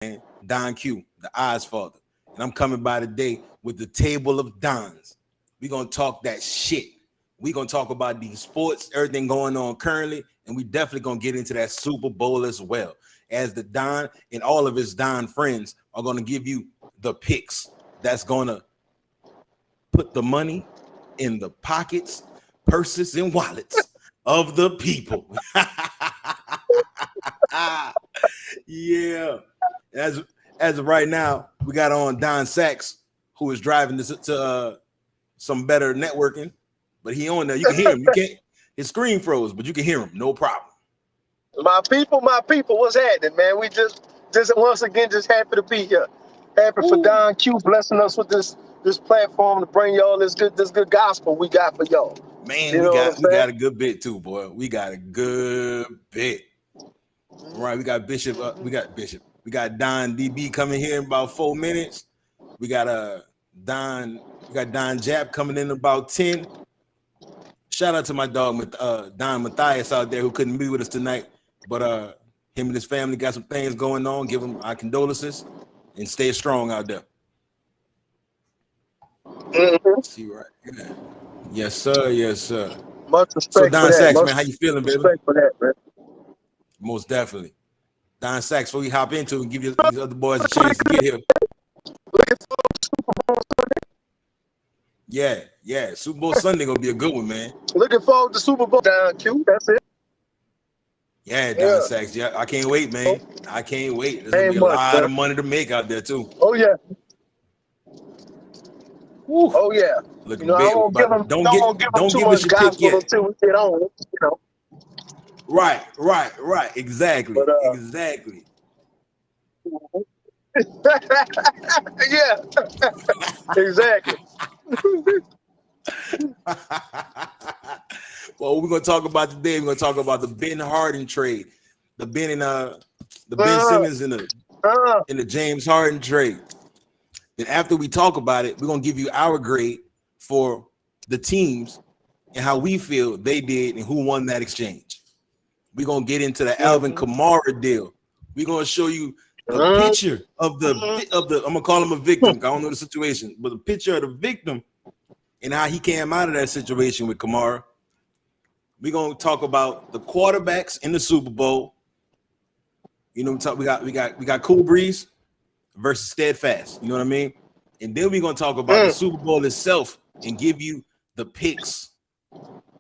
man. Don Q, the Oz Father. And I'm coming by today with the table of Dons. We're going to talk that shit. We're going to talk about these sports, everything going on currently, and we definitely going to get into that Super Bowl as well. As the Don and all of his Don friends are going to give you the picks that's going to put the money in the pockets, purses, and wallets of the people. Yeah. As of right now, we got on Don Sachs, who is driving this to some better networking, but he on there. You can hear him. You can't. His screen froze, but you can hear him. No problem. My people, what's happening, man? We just once again just happy to be here. Happy for Don Q blessing us with this platform to bring y'all this good gospel we got for y'all. Man, we got a good bit too, boy. We got a good bit. All right, we got Bishop. We got Don DB coming here in about 4 minutes. We got Don Jap coming in about 10. Shout out to my dog Don Matthias out there who couldn't be with us tonight, but him and his family got some things going on. Give him our condolences and stay strong out there. Mm-hmm. See right here. Yes, sir. Yes, sir. Much respect. So Don for Sachs, that. man, how you feeling, baby? Respect for that, man. Most definitely. Don Sachs, before we hop into it and give you these other boys a chance to get here. Looking forward to Super Bowl Sunday. Yeah. Super Bowl Sunday gonna be a good one, man. Looking forward to Super Bowl. Don Q, that's it. Yeah, Don Sachs. Yeah, I can't wait, man. I can't wait. There's gonna be a lot of money to make out there too. Oh yeah. Woo. Oh yeah. Looking big, I won't give them, don't give them too much gospel until we get on. Right. Exactly. But, exactly. Yeah. Exactly. Well, we're gonna talk about today. We're gonna talk about the Ben Harden trade, the Ben Simmons and the James Harden trade. Then after we talk about it, we're gonna give you our grade for the teams and how we feel they did and who won that exchange. We're gonna get into the Alvin Kamara deal. We're gonna show you the picture of the I'm gonna call him a victim. I don't know the situation, but the picture of the victim and how he came out of that situation with Kamara. We're gonna talk about the quarterbacks in the Super Bowl. You know, we got Cool Breeze versus Steadfast. You know what I mean? And then we're gonna talk about the Super Bowl itself and give you the picks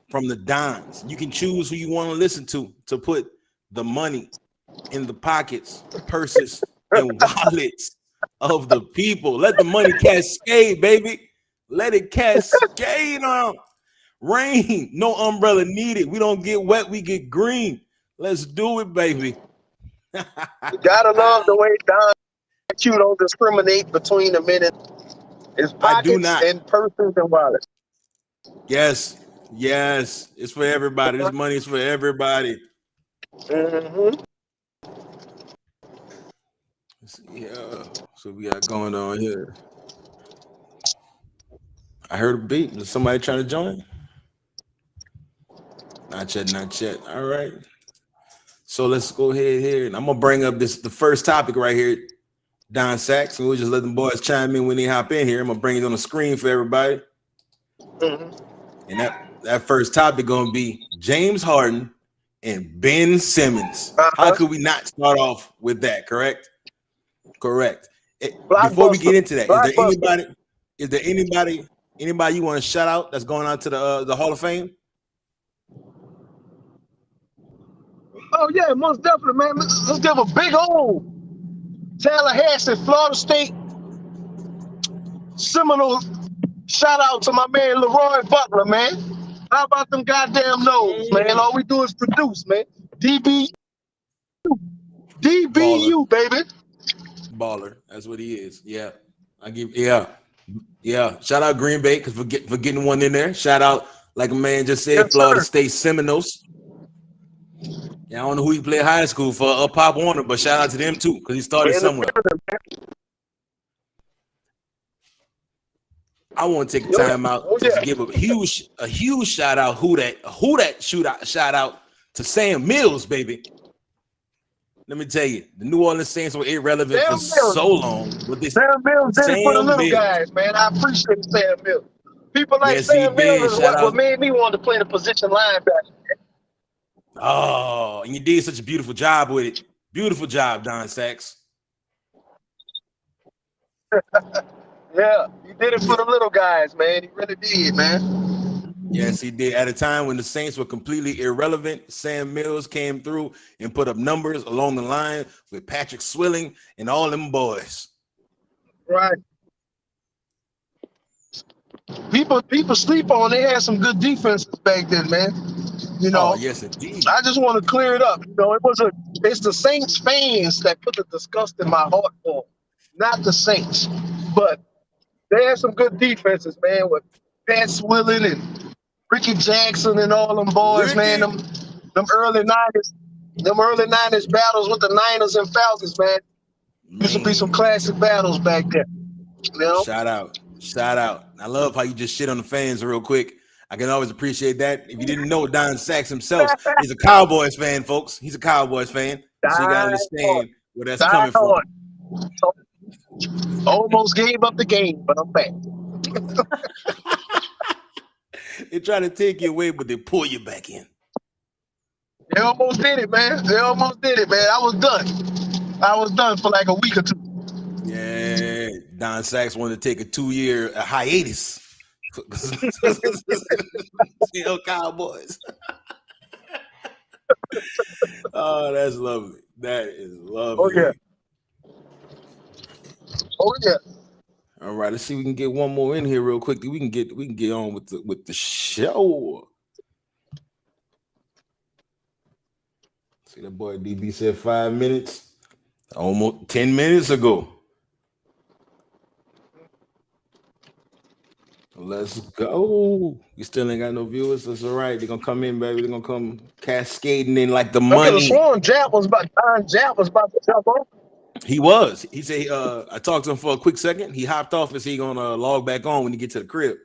from the Dons. You can choose who you want to listen to put the money in the pockets, purses, and wallets of the people. Let the money cascade, baby. Let it cascade on. Rain, no umbrella needed. We don't get wet, we get green. Let's do it, baby. You gotta love the way Don Q don't discriminate between the men and his pockets and purses and wallets. Yes, it's for everybody. This money is for everybody. Mm-hmm. Yeah, so we got going on here. I heard a beat. Is somebody trying to join? Not yet. All right. So let's go ahead here. And I'm gonna bring up the first topic right here, Don Sachs, and we'll just let the boys chime in when they hop in here. I'm gonna bring it on the screen for everybody. Mm-hmm. And that first topic gonna be James Harden and Ben Simmons. How could we not start off with that? Correct. Before we get into that, is there anybody you want to shout out that's going out to the Hall of Fame? Oh yeah, most definitely, man. Let's give a big old Tallahassee, Florida State Seminole shout out to my man Leroy Butler, man. How about them goddamn no's, man? All we do is produce, man. DBU, baby. Baller. That's what he is. Yeah. Shout out Green Bay for getting one in there. Shout out, like a man just said, Florida State Seminoles. Yeah, I don't know who he played high school for, Pop Warner, but shout out to them too, because he started somewhere. I want to take a time out to give a huge shout out. Who that shout out to Sam Mills, baby. Let me tell you, the New Orleans Saints were irrelevant for Sam Mills. so long. But this Sam Mills did it for the Sam little Mills. guys, man. I appreciate Sam Mills. People like Yes, he Sam Mills did. is Shout what out. made me want to play the position linebacker. Oh, and you did such a beautiful job with it. Beautiful job, Don Sachs. Yeah, he did it for the little guys, man. He really did, man. Yes, he did. At a time when the Saints were completely irrelevant, Sam Mills came through and put up numbers along the line with Patrick Swilling and all them boys. Right. People sleep on. They had some good defenses back then, man. You know. Oh, yes, indeed. I just want to clear it up. You know, it's the Saints fans that put the disgust in my heart for them, not the Saints. But they had some good defenses, man, with Pat Swilling and Ricky Jackson and all them boys, man. Them early 90s battles with the Niners and Falcons, man. Used to be some classic battles back then. You know? Shout out. I love how you just shit on the fans real quick. I can always appreciate that. If you didn't know, Don Sachs himself, he's a Cowboys fan, folks. He's a Cowboys fan. So you gotta understand where that's coming from. Almost gave up the game, but I'm back. They try to take you away, but they pull you back in. They almost did it, man. I was done for like a week or two. Yeah, Don Sachs wanted to take a 2-year hiatus. Still Cowboys. Oh, that's lovely. That is lovely. Oh yeah. All right, let's see if we can get one more in here real quickly. We can get on with the show. See, that boy DB said 5 minutes, almost 10 minutes ago. Let's go. You still ain't got no viewers. That's all right. They're gonna come in, baby. They're gonna come cascading in like the money. I could have sworn Jap was about to jump on. He was. He said, I talked to him for a quick second. He hopped off and said he's gonna log back on when he get to the crib.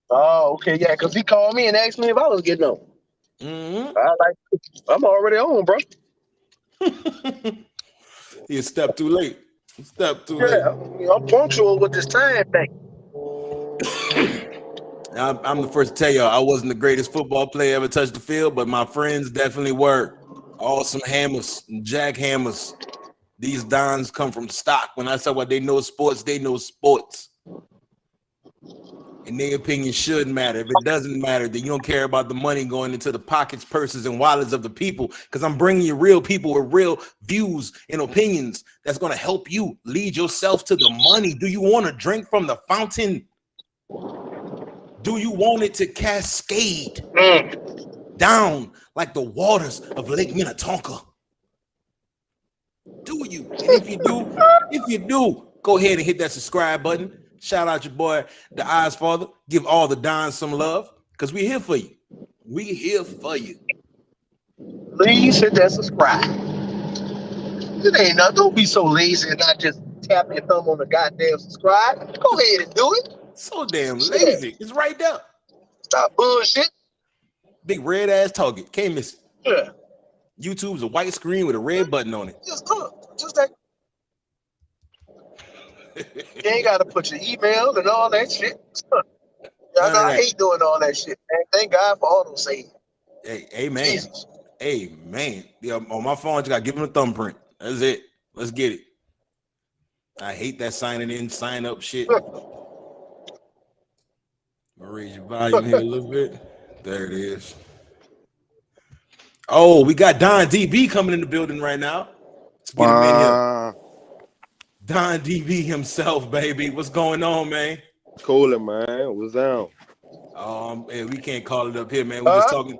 Oh, okay, yeah, because he called me and asked me if I was getting on. Mm-hmm. I'm already on, bro. He a step too late. Yeah, I'm punctual with this time thing. I'm the first to tell y'all I wasn't the greatest football player ever touched the field, but my friends definitely were. Awesome hammers, jackhammers. These dons come from stock. When I say what they know sports, they know sports. And their opinion should matter. If it doesn't matter, then you don't care about the money going into the pockets, purses, and wallets of the people. Because I'm bringing you real people with real views and opinions that's going to help you lead yourself to the money. Do you want to drink from the fountain? Do you want it to cascade down like the waters of Lake Minnetonka? Do you? And if you do, go ahead and hit that subscribe button. Shout out your boy, the Eyes Father. Give all the Dons some love because we're here for you. We're here for you. Please hit that subscribe. It ain't nothing. Don't be so lazy and not just tap your thumb on the goddamn subscribe. Go ahead and do it. So damn lazy. It's right there. Stop bullshit. Big red ass target. Can't miss it. Yeah. YouTube's a white screen with a red button on it. Just that. You ain't got to put your email and all that shit. I hate doing all that shit, man. Thank God for all those saying. Hey, amen. Amen. Yeah, on my phone, you got to give him a thumbprint. That's it. Let's get it. I hate that signing in, sign up shit. I'll raise your volume here a little bit. There it is. Oh, we got Don DB coming in the building right now. Let's get him in here. Don DB himself, baby. What's going on, man? Coolin', man. What's down? Man, we can't call it up here, man. We're just talking.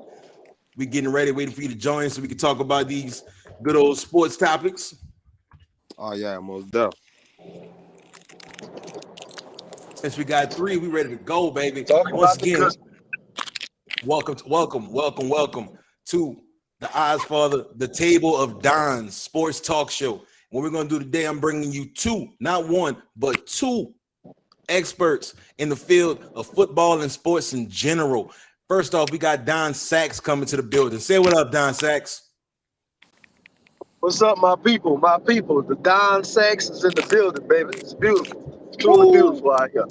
We getting ready, waiting for you to join so we can talk about these good old sports topics. Oh yeah, most definitely. Since we got 3, we ready to go, baby. Once again, welcome to the Eyes Father, the Table of Dons Sports Talk Show. What we're going to do today, I'm bringing you 2, not 1, but 2 experts in the field of football and sports in general. First off, we got Don Sachs coming to the building. Say what up, Don Sachs. What's up, my people? My people. The Don Sachs is in the building, baby. It's beautiful. It's truly Woo! beautiful out here.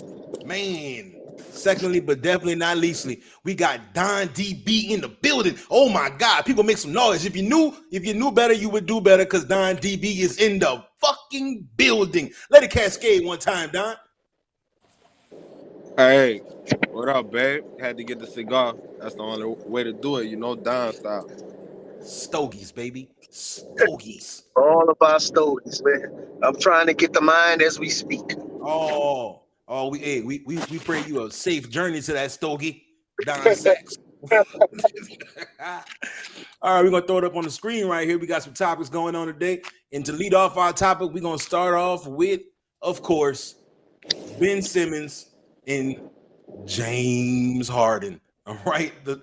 Man. Secondly, but definitely not leastly, we got Don DB in the building. Oh my God. People make some noise. If you knew better, you would do better because Don DB is in the fucking building. Let it cascade one time, Don. Hey, what up, babe? Had to get the cigar. That's the only way to do it, Don style. Stogies, baby. Stogies. All about stories, man. I'm trying to get the mind as we speak. Oh, we pray you a safe journey to that stogie, Don Sachs. All right, we're gonna throw it up on the screen right here. We got some topics going on today. And to lead off our topic, we're gonna start off with, of course, Ben Simmons and James Harden. All right. The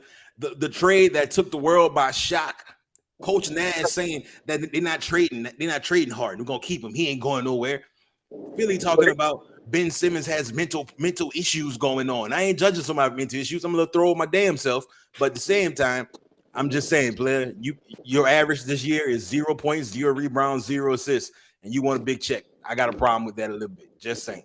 trade that took the world by shock. Coach Nash saying that they're not trading Harden. We're gonna keep him. He ain't going nowhere. Really talking about Ben Simmons has mental issues going on. I ain't judging somebody's mental issues. I'm gonna throw my damn self, but at the same time, I'm just saying, player, your average this year is 0 points, 0 rebounds, 0 assists, and you want a big check. I got a problem with that a little bit. Just saying.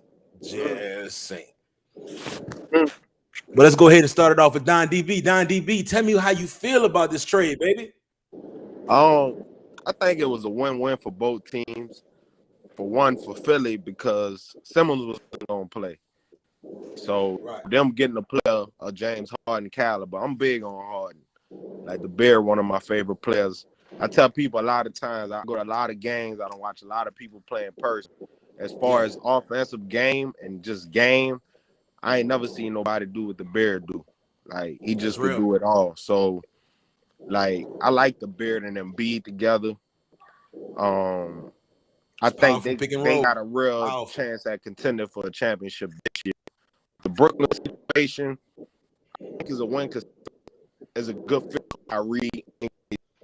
But let's go ahead and start it off with Don DB. Don DB, tell me how you feel about this trade, baby. I think it was a win-win for both teams. For one, for Philly, because Simmons was going to play. So them getting a player of James Harden caliber, I'm big on Harden. Like the Bear, one of my favorite players. I tell people a lot of times, I go to a lot of games, I don't watch a lot of people play in person. As far as offensive game and just game, I ain't never seen nobody do what the Bear do. Like, he just could do it all. So, like, I like the Bear and Embiid together. I think they got a real chance at contender for a championship this year. The Brooklyn situation, I think, is a win because it's a good fit for Kyrie.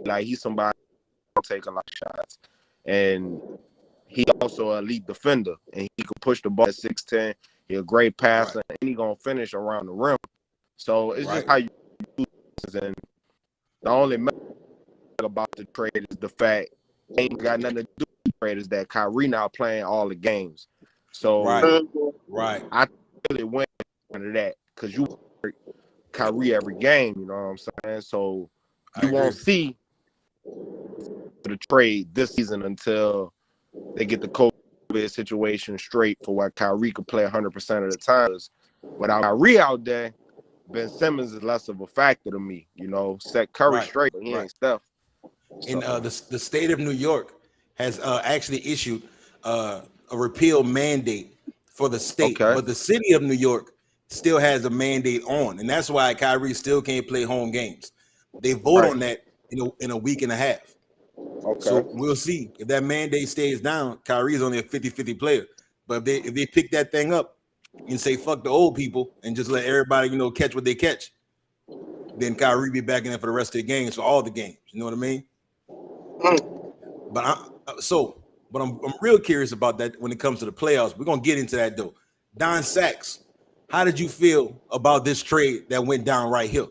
Like, he's somebody who can take a lot of shots. And he also an elite defender, and he can push the ball at 6'10". He's a great passer, and he's going to finish around the rim. So it's just how you do this. And the only about the trade is the fact it ain't got nothing to do with the trade is that Kyrie now playing all the games. So I really went into that because you Kyrie every game, you know what I'm saying? So you won't see the trade this season until they get the COVID situation straight for why Kyrie could play 100% of the times. Without Kyrie out there, Ben Simmons is less of a factor to me. Set Curry straight, but he ain't Steph. And the state of New York has actually issued a repeal mandate for the state, but the city of New York still has a mandate on, and that's why Kyrie still can't play home games. They vote on that in a week and a half. So we'll see if that mandate stays down. Kyrie's only a 50-50 player, but if they pick that thing up and say fuck the old people and just let everybody catch what they catch, then Kyrie be back in there for the rest of the games, for all the games. You know what I mean? But I'm real curious about that when it comes to the playoffs. We're gonna get into that though. Don Sachs, how did you feel about this trade that went down right here?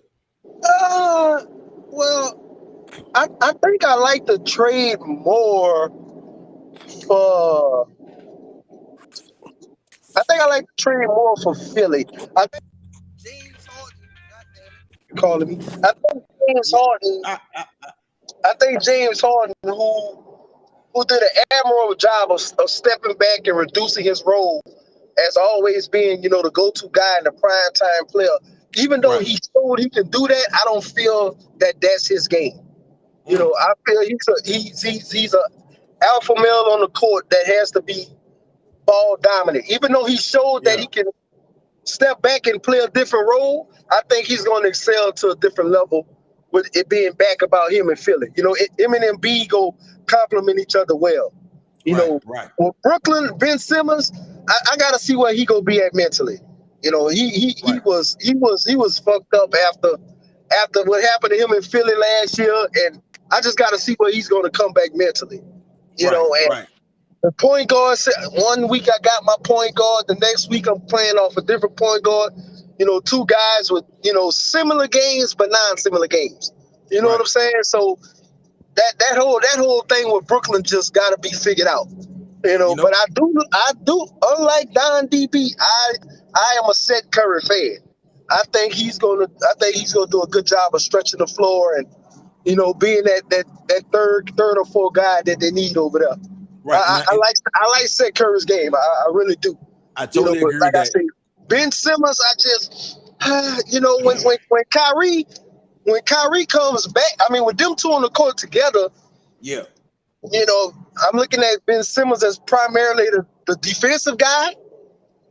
Well, I think I like the trade more for. I think I like the trade more for Philly. I think James Harden. Calling me. I think James Harden. I think James Harden, who did an admirable job of stepping back and reducing his role as always being, the go-to guy and the prime time player. Even though he showed he can do that, I don't feel that that's his game. I feel he's a alpha male on the court that has to be ball dominant. Even though he showed that he can step back and play a different role, I think he's going to excel to a different level with it being back about him and Philly. Him and Embiid go complement each other well. With Brooklyn, Ben Simmons, I got to see where he gonna be at mentally. He was fucked up after what happened to him in Philly last year, and I just got to see where he's gonna come back mentally. The point guard said 1 week I got my point guard, the next week I'm playing off a different point guard. Two guys with similar games but non-similar games. You know what I'm saying? So that whole thing with Brooklyn just got to be figured out. But I do. Unlike Don DB, I am a Seth Curry fan. I think he's gonna do a good job of stretching the floor and being that third or fourth guy that they need over there. Right. I like Seth Curry's game. I really do. I totally agree with that. I say, Ben Simmons, I just when Kyrie comes back, I mean, with them two on the court together, yeah. I'm looking at Ben Simmons as primarily the defensive guy.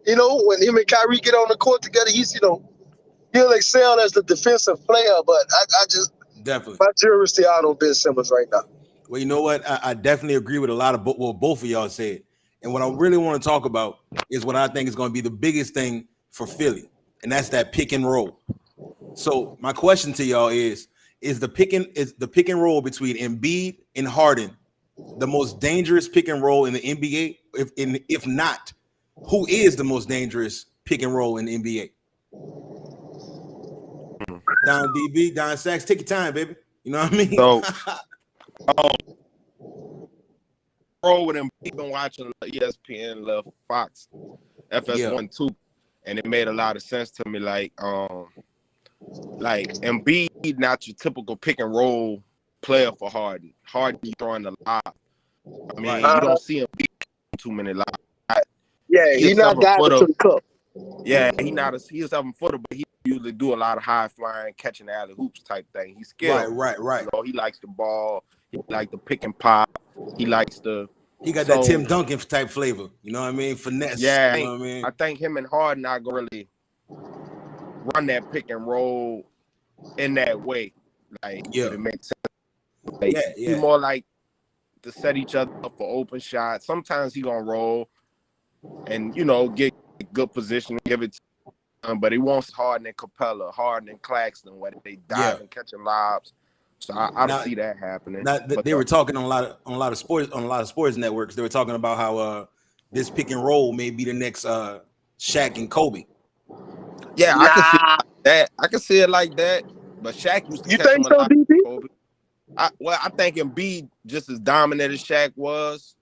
When him and Kyrie get on the court together, he'll excel as the defensive player. But I just definitely my jury's still out on Ben Simmons right now. Well, you know what? I definitely agree with a lot of what both of y'all said. And what I really want to talk about is what I think is going to be the biggest thing for Philly, and that's that pick and roll. So my question to y'all is the pick and roll between Embiid and Harden the most dangerous pick and roll in the NBA? If not, who is the most dangerous pick and roll in the NBA? Don DB, Don Sachs, take your time, baby. You know what I mean? So, roll with him. We've been watching ESPN, Fox, FS1 too, and it made a lot of sense to me. Like Embiid, not your typical pick and roll player for Harden. Harden, you throwing a lot. I mean, you don't see him too many lives. Yeah, he's not diving to the cup. Yeah, he's a 7-footer, but he usually do a lot of high flying, catching alley hoops type thing. He's skilled. Right. He likes the ball. He likes the pick and pop. He likes the. He got that Tim Duncan type flavor. You know what I mean? Finesse. Yeah, you know what I mean? I think him and Harden not gonna really run that pick and roll in that way. Like, it makes sense. Like, he's more like to set each other up for open shots. Sometimes he gonna roll and get good position, give it to him, but he wants Harden and Capella, Harden and Claxton, where they dive and catching lobs. So I don't see that happening. They were talking on a lot of sports networks. They were talking about how this pick and roll may be the next Shaq and Kobe. Yeah, I can see that. I can see it like that. But Shaq used to catch him a lot. Kobe. I think Embiid just as dominant as Shaq was.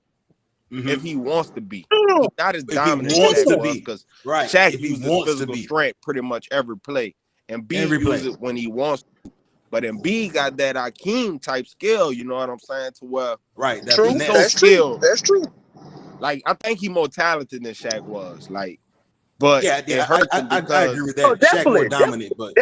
Mm-hmm. If he wants to be, he's not as dominant as Shaq was, because Shaq uses physical strength pretty much every play, and Embiid uses it when he wants to. But Embiid got that Akeem type skill, you know what I'm saying? To where that's so skilled. That's true. Like, I think he's more talented than Shaq was. Like, but I agree with that. Shaq more dominant, but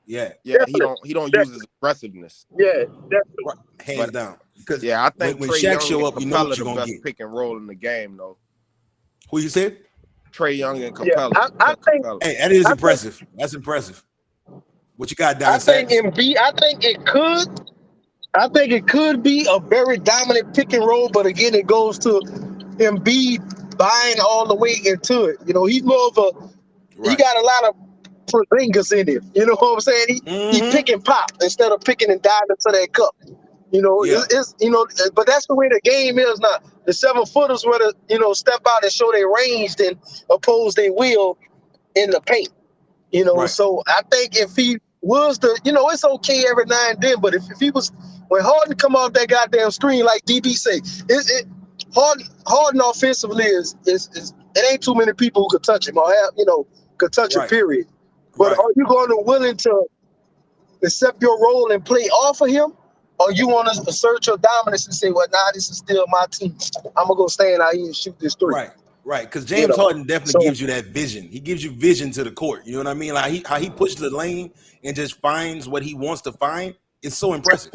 he don't use his aggressiveness. Yeah, definitely. Hands down. Because I think when Trae Shaq Young show up, you know what you're the gonna best get. Pick and roll in the game, though. Who you said? Trae Young and Capella. I think. Hey, that is impressive. That's impressive. What you got, Don Sachs? I think it could be a very dominant pick and roll, but again, it goes to Embiid buying all the way into it. He's more of a. He got a lot of Porzingis in him. You know what I'm saying? He pick and pop instead of picking and diving to that cup. It's but that's the way the game is now. The 7-footers were to step out and show their range, then oppose their will in the paint. So I think if he was it's okay every now and then, but if he was, when Harden come off that goddamn screen, like DB say, Harden offensively is it ain't too many people who could touch him or have could touch him, period. But are you going to willing to accept your role and play off of him? Or you want to assert your dominance and say, well, this is still my team. I'm going to go stand out here and shoot this three. Right. Because James Harden definitely gives you that vision. He gives you vision to the court. You know what I mean? Like how he pushes the lane and just finds what he wants to find. It's so impressive.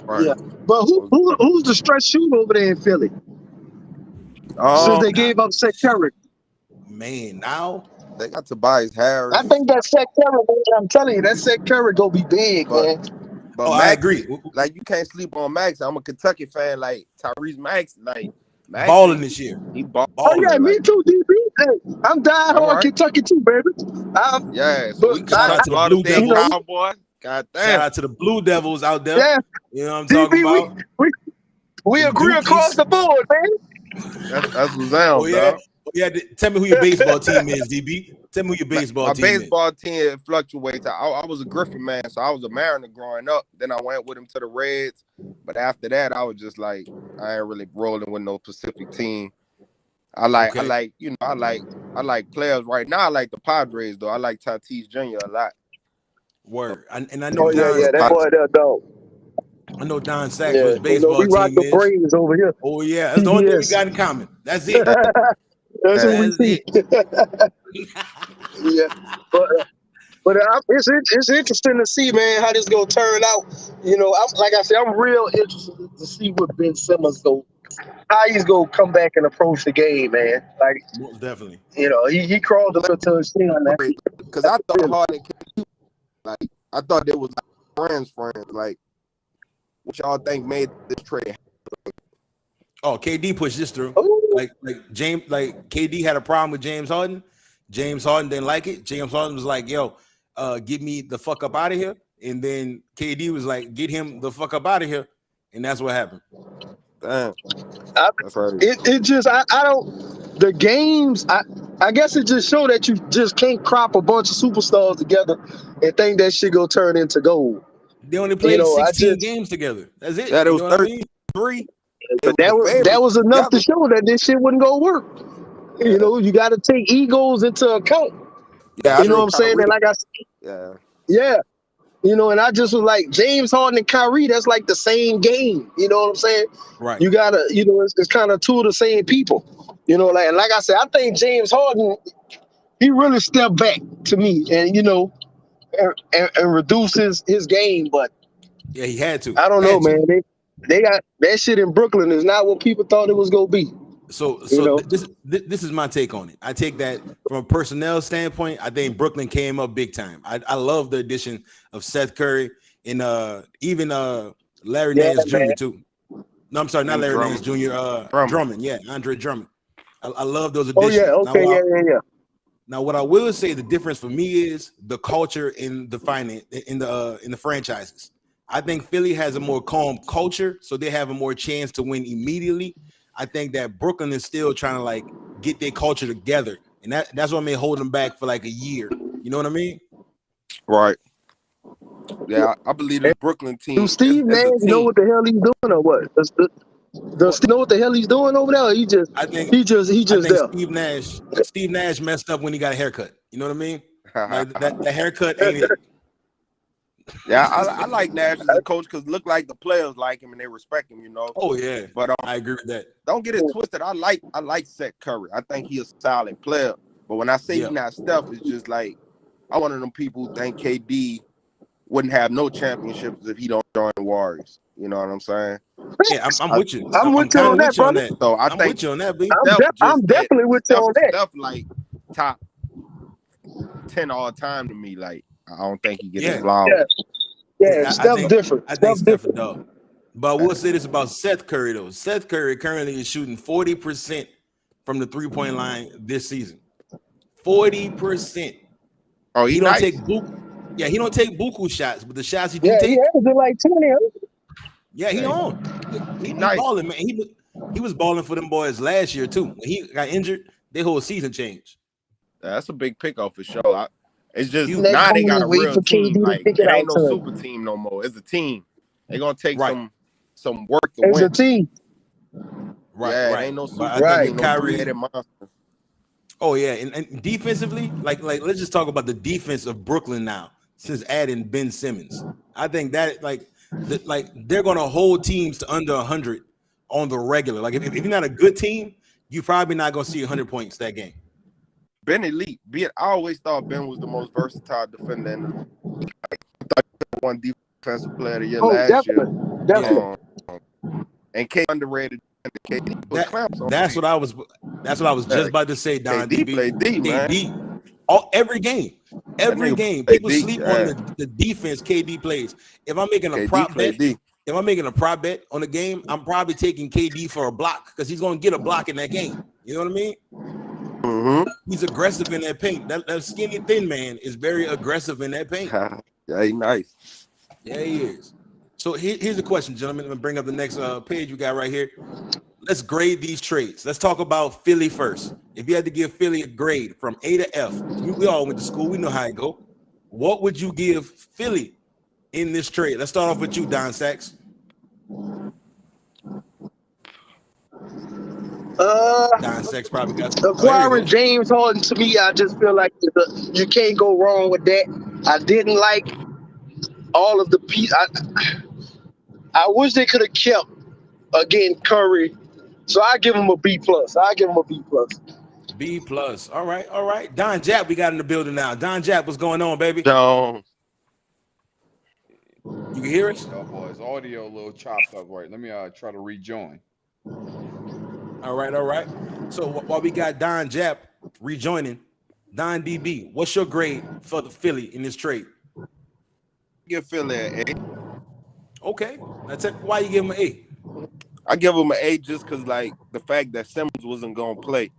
Right. Yeah. But who's the stretch shooter over there in Philly? Since they gave up Seth Curry. Man, now they got Tobias Harris. I think that Seth Curry, I'm telling you, that Seth Curry gonna be big, man. But Max, I agree. Like, you can't sleep on Max. I'm a Kentucky fan. Like, Tyrese Max, Max balling this year. He balling. Oh yeah, me too, DB. Hey, I'm dying on Kentucky too, baby. So we shout out to the Blue Devils. Cowboy. God damn. Shout out to the Blue Devils out there. Yeah. You know what I'm talking about? We agree across the board, man. That's what's down, dog. Yeah, tell me who your baseball team is, DB. Tell me who your baseball team is. My baseball team fluctuates. I was a Griffin man, so I was a Mariner growing up. Then I went with him to the Reds. But after that, I was just like, I ain't really rolling with no specific team. I like players right now. I like the Padres though. I like Tatis Jr. a lot. Word. I know that boy that dog. I know Don Sachs for his baseball we rock team the is. Braves over here. Oh yeah, that's the only thing we got in common. That's it. That's what we see. Yeah, but it's interesting to see, man, how this gonna turn out. You know, like I said, I'm real interested to see what Ben Simmons how he's gonna come back and approach the game, man. Like, most definitely. You know, he crawled a little to his shin on that. Because I thought Harden, like, I thought they was like friends. Like, what y'all think made this trade? Oh, KD pushed this through. Ooh. Like KD had a problem with James Harden. James Harden didn't like it. James Harden was like, "Yo, get me the fuck up out of here." And then KD was like, "Get him the fuck up out of here," and that's what happened. Damn. It just I don't the games I guess it just showed that you just can't crop a bunch of superstars together and think that shit gonna turn into gold. They only played 16 games together. That's it. That it was 33. But that was enough to show that this shit wouldn't go work. Yeah. You know, you got to take egos into account. Yeah, you know what I'm saying? And like I said, yeah. You know, and I just was like, James Harden and Kyrie, that's like the same game. You know what I'm saying? Right. You gotta, you know, it's kind of two of the same people. You know, like I said, I think James Harden, he really stepped back to me, and you know, and reduces his game. But yeah, he had to. I don't know, man. They got that shit in Brooklyn is not what people thought it was gonna be. So this is my take on it. I take that from a personnel standpoint. I think Brooklyn came up big time. I love the addition of Seth Curry and even Larry Nance Jr. too. No, I'm sorry, not Larry Nance Jr. Drummond. Yeah, Andre Drummond. I love those additions. Oh yeah, okay, yeah. Now, what I will say, the difference for me is the culture in the in the franchises. I think Philly has a more calm culture, so they have a more chance to win immediately. I think that Brooklyn is still trying to like get their culture together, and that's what may hold them back for like a year. You know what I mean? Right. Yeah, I believe the Brooklyn team. Do Steve Nash know what the hell he's doing, or what? Does Steve know what the hell he's doing over there? Or he just there. Steve Nash messed up when he got a haircut. You know what I mean? Like that haircut ain't it. Yeah, I like Nash as a coach because look like the players like him and they respect him, you know. Oh yeah, but I agree with that. Don't get it twisted. I like Seth Curry. I think he's a solid player. But when I say he's not Steph, it's just like I'm one of them people who think KD wouldn't have no championships if he don't join the Warriors. You know what I'm saying? Yeah, I'm with you. I'm with you on that, brother. So I'm with you on that, B. I'm definitely with you on that. Steph like top 10 all time to me. Like I don't think he gets his flowers. Yeah, Steph's different. I think Steph different. But I will say this about Seth Curry though. Seth Curry currently is shooting 40% from the 3-point line this season. 40%. Oh, he don't take he don't take buku shots, but the shots he do take. He averaged like 20. Yeah, he on. He balling, man. He was balling for them boys last year too. When he got injured, their whole season changed. That's a big pickup for sure. It's just now they got a real team. Like it ain't no super team no more. It's a team. They're gonna take some work to win. It's a team. Right. It ain't no super team. No Kyrie. Oh yeah, and defensively, like let's just talk about the defense of Brooklyn now since adding Ben Simmons. I think that like they're gonna hold teams to under 100 on the regular. Like if you're not a good team, you're probably not gonna see 100 points that game. Ben elite. I always thought Ben was the most versatile defender in the league. I thought he won defensive player of the year last year. Definitely. And K underrated. That's what I was just about to say, Don. KD played D, man. Every game. People sleep on the defense KD plays. If I'm making a prop bet on the game, I'm probably taking KD for a block because he's going to get a block in that game. You know what I mean? Mm-hmm. He's aggressive in that paint. That skinny thin man is very aggressive in that paint. Yeah, he's nice. Yeah, he is. So here's the question, gentlemen. I'm gonna bring up the next page we got right here. let's grade these trades. Let's talk about Philly first. If you had to give Philly a grade from A to F, we all went to school. We know how it go. What would you give Philly in this trade? Let's start off with you, Don Sachs. Don Sachs probably got acquiring James Harden. To me, I just feel like you can't go wrong with that. I didn't like all of the pieces. I wish they could have kept again Curry. So I give him a B plus. B plus. All right. Don Jap, we got in the building now. Don Jap, what's going on, baby? Jones. You can hear us? Oh boy, his audio a little chopped up. Right. Let me try to rejoin. All right. So while we got Don Jap rejoining, Don DB, what's your grade for the Philly in this trade? Give Philly an A. Okay. That's it. Why you give him an A? I give him an A just because, like, the fact that Simmons wasn't going to play.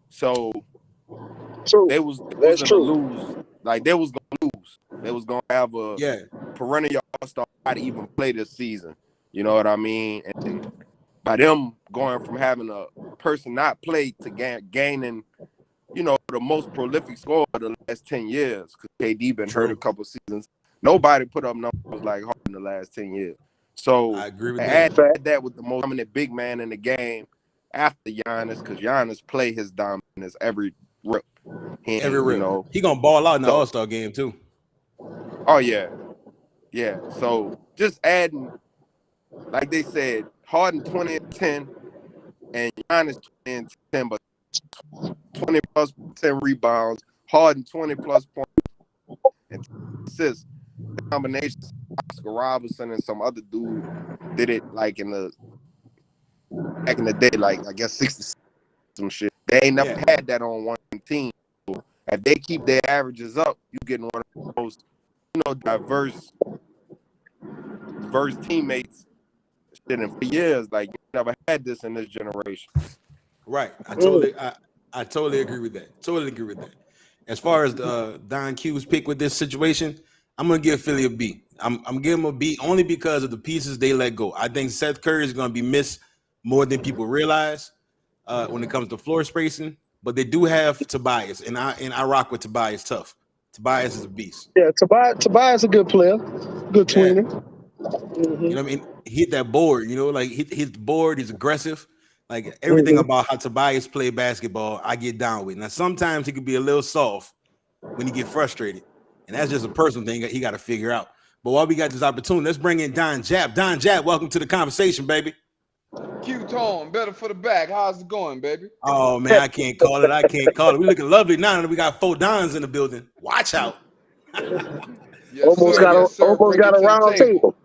So they was going to lose. Like, they was going to lose. They was going to have a perennial all-star to even play this season. You know what I mean? And by them going from having a person not play to gaining, you know, the most prolific scorer of the last 10 years, because KD been hurt a couple seasons. Nobody put up numbers like Harden in the last 10 years. So I agree with add that with the most dominant big man in the game after Giannis, because Giannis play his dominance every rip. Every rip. You know, he gonna ball out in the All-Star game too. Oh yeah. So just adding, like they said, Harden 20 and 10 and Giannis 20 and 10, but 20 plus 10 rebounds, Harden 20 plus points and assists. The combination of Oscar Robertson and some other dude did it like back in the day, like I guess 60 some shit. They ain't never had that on one team. So if they keep their averages up, you getting one of the most, you know, diverse teammates shit in for years. Like you never had this in this generation. Right. I totally agree with that. As far as Don Q's pick with this situation, I'm gonna give Philly a B. I'm giving them a B only because of the pieces they let go. I think Seth Curry is gonna be missed more than people realize when it comes to floor spacing. But they do have Tobias, and I rock with Tobias tough. Tobias is a beast. Yeah, Tobias a good player, good tweener. Mm-hmm. You know what I mean? He hit that board. You know, like hit the board. He's aggressive. Like everything about how Tobias play basketball, I get down with. Now sometimes he could be a little soft when he get frustrated. And that's just a personal thing that he got to figure out. But while we got this opportunity, let's bring in Don Jap. Don Jap, welcome to the conversation, baby. Q-Tone, better for the back. How's it going, baby? Oh, man, I can't call it. We looking lovely now that we got 4 Dons in the building. Watch out. Almost got a round table.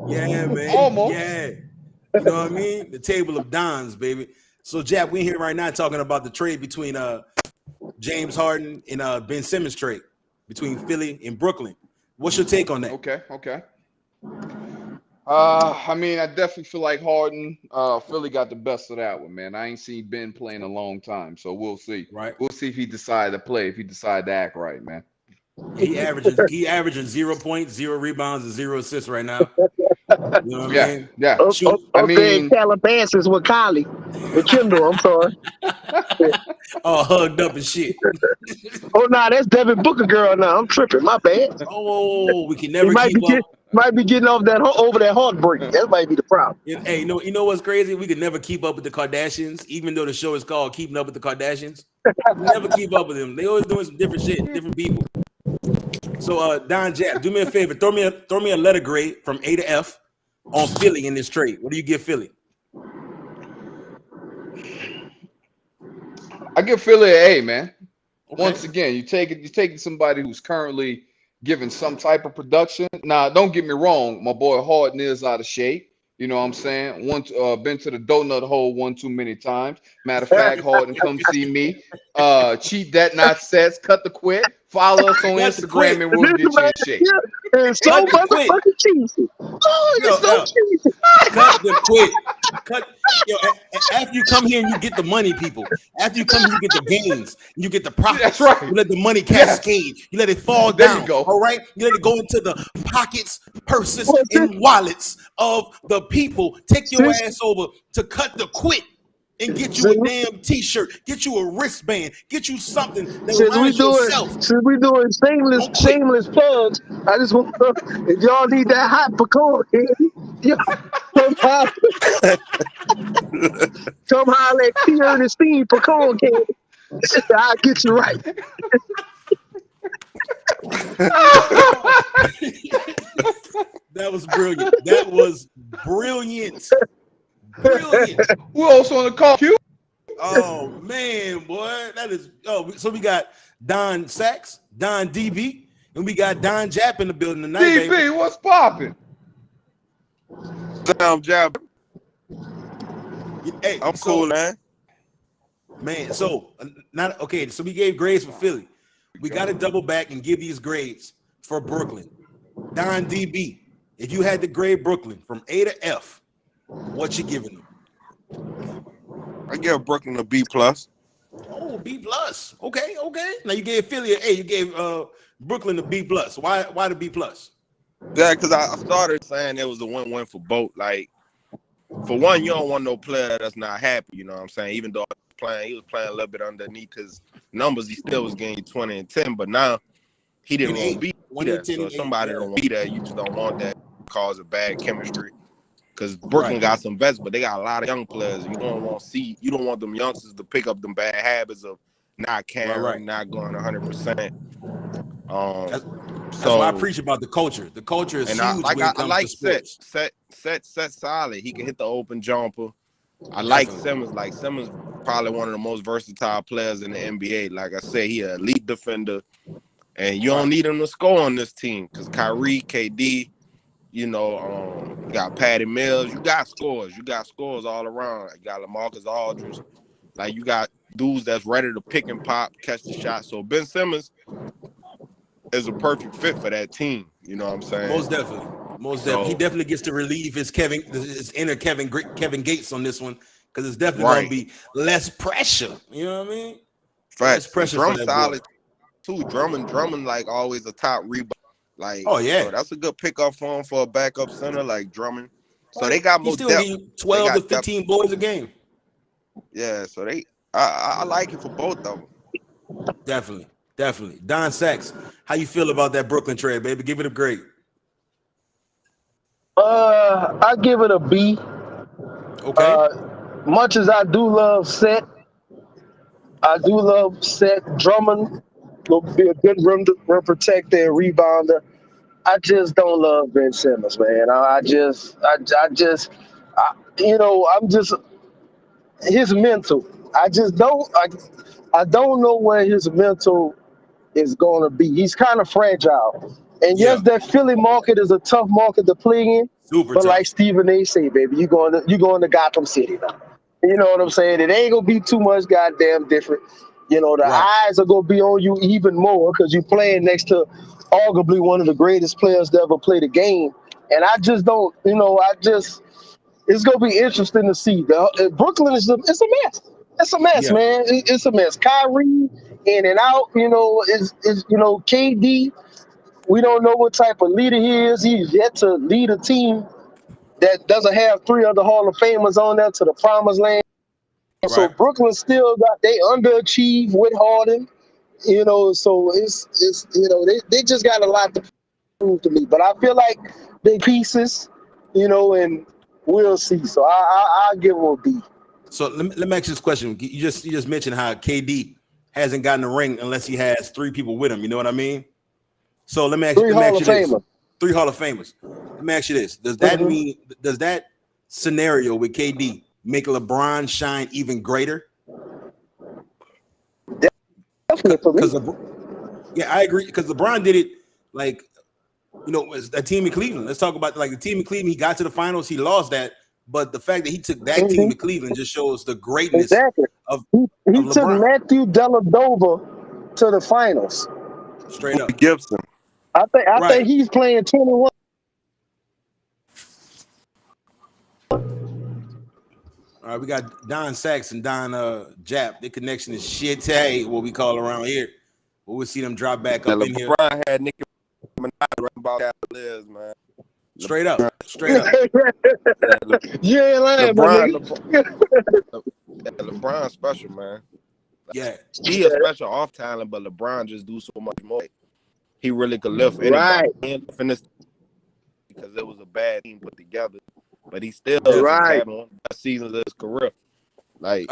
Yeah, man. Almost. Yeah. You know what I mean? The table of Dons, baby. So, Jap, we here right now talking about the trade between James Harden and Ben Simmons trade between Philly and Brooklyn. What's your take on that? Okay. I mean, I definitely feel like Harden, Philly got the best of that one, man. I ain't seen Ben play in a long time, so we'll see. Right. We'll see if he decide to play, if he decide to act right, man. He averaging 0 points, 0 rebounds, and 0 assists right now. You know what I mean? Yeah. I mean, Calabasas with Kylie, with Kendall. I'm sorry. All hugged up and shit. Oh no, that's Devin Booker girl now. I'm tripping. My bad. Oh, we can never keep up. Might be getting over that heartbreak. That might be the problem. Hey, you know what's crazy? We could never keep up with the Kardashians, even though the show is called Keeping Up with the Kardashians. We never keep up with them. They always doing some different shit, different people. So, Don Jap, do me a favor. Throw me a letter grade from A to F on Philly in this trade. What do you give Philly? I give Philly an A, man. Okay. Once again, you're taking somebody who's currently giving some type of production. Now, don't get me wrong, my boy Harden is out of shape. You know what I'm saying? Once been to the donut hole one too many times. Matter of fact, Harden, come see me. Cheat that not sets. Cut the quit. Follow us on Instagram and we'll get you in shape. It's so motherfucking cheesy. Oh, it's so cheesy. Cut the quit. After you come here and you get the money, people. After you come here, you get the gains. You get the profits. That's right. You let the money cascade. You let it fall down. There you go. All right. You let it go into the pockets, purses, and wallets of the people. Take your ass over to cut the quit and get you a damn T-shirt, get you a wristband, get you something that Since reminds you of yourself. since we doing shameless plugs, I just want if y'all need that hot pecan, come holler at T. Ernestine pecan candy. I'll get you right. That was brilliant. That was brilliant. Brilliant. Who else on the call? Q? Oh man, boy, that is. Oh, so we got Don Sachs, Don DB, and we got Don Jap in the building tonight. DB, baby. what's popping? Damn job. Hey, I'm cool, man. Man, so not okay. So we gave grades for Philly. We got to double back and give these grades for Brooklyn. Don DB, if you had to grade Brooklyn from A to F, what you giving them? I give Brooklyn a B plus. Oh, B plus. Okay. Now you gave Philly an A. You gave Brooklyn a B plus. Why the B plus? Yeah, because I started saying it was a win-win for both. Like, for one, you don't want no player that's not happy. You know what I'm saying? Even though he was playing a little bit underneath his numbers, he still was getting 20 and 10. But now he didn't want to be that. So if somebody don't want to be that, you just don't want that to cause a bad chemistry. Because Brooklyn got some vets, but they got a lot of young players. You don't want them youngsters to pick up them bad habits of not caring, not going 100%. That's why I preach about the culture. The culture is huge when it comes to sports. Set solid. He can hit the open jumper. I like Simmons. Like Simmons, probably one of the most versatile players in the NBA. Like I said, he an elite defender, and you don't need him to score on this team because Kyrie, KD. You got Patty Mills. You got scores. You got scores all around. You got LaMarcus Aldridge. Like, you got dudes that's ready to pick and pop, catch the shot. So Ben Simmons is a perfect fit for that team. You know what I'm saying? Most definitely. He definitely gets to relieve his inner Kevin Gates on this one because it's definitely going to be less pressure. You know what I mean? Less pressure. Drummond solid too. Drummond like always a top rebound. Like, so that's a good pickup for him for a backup center like Drummond. So they got more depth. 12 to 15 boys a game. Yeah, so I like it for both of them. Definitely. Don Sachs, how you feel about that Brooklyn trade, baby? Give it a grade. I give it a B. Okay. Much as I do love Set Drummond will be a good rim protector and rebounder. I just don't love Ben Simmons, man. I'm just his mental. I don't know where his mental is going to be. He's kind of fragile. And yes, that Philly market is a tough market to play in. Super but tough. Like Stephen A. say, baby, you going to Gotham City now. You know what I'm saying? It ain't gonna be too much goddamn different. The eyes are gonna be on you even more because you're playing next to arguably one of the greatest players to ever play the game. And I just don't, it's gonna be interesting to see. Brooklyn it's a mess. It's a mess, man. It's a mess. Kyrie in and out. Is KD. We don't know what type of leader he is. He's yet to lead a team that doesn't have 3 other Hall of Famers on there to the promised land. So Brooklyn still they underachieved with Harden. So it's they just got a lot to prove to me. But I feel like they pieces, and we'll see. So I'll give them a B. So let me ask you this question. You just mentioned how KD hasn't gotten a ring unless he has 3 people with him. You know what I mean? So let me ask you this. 3 Hall of Famers. Let me ask you this. Does that mean that scenario with KD make LeBron shine even greater? Definitely. I agree. Because LeBron did it like, a team in Cleveland. Let's talk about like the team in Cleveland. He got to the finals. He lost that. But the fact that he took that team to Cleveland just shows the greatness of he of took LeBron. Matthew Dellavedova to the finals. Straight up. Gibson. I think he's playing 21. All right, we got Don Sachs and Don Jap. Their connection is shit. What we call around here. But we'll see them drop back up in here. LeBron had Nicki Minaj about Cavaliers, man. Straight up. You ain't lying, Yeah, LeBron special, man. Yeah. He a special off talent, but LeBron just do so much more. He really could lift anybody. Because it was a bad team put together. But he still is having one of the best seasons of his career. Like,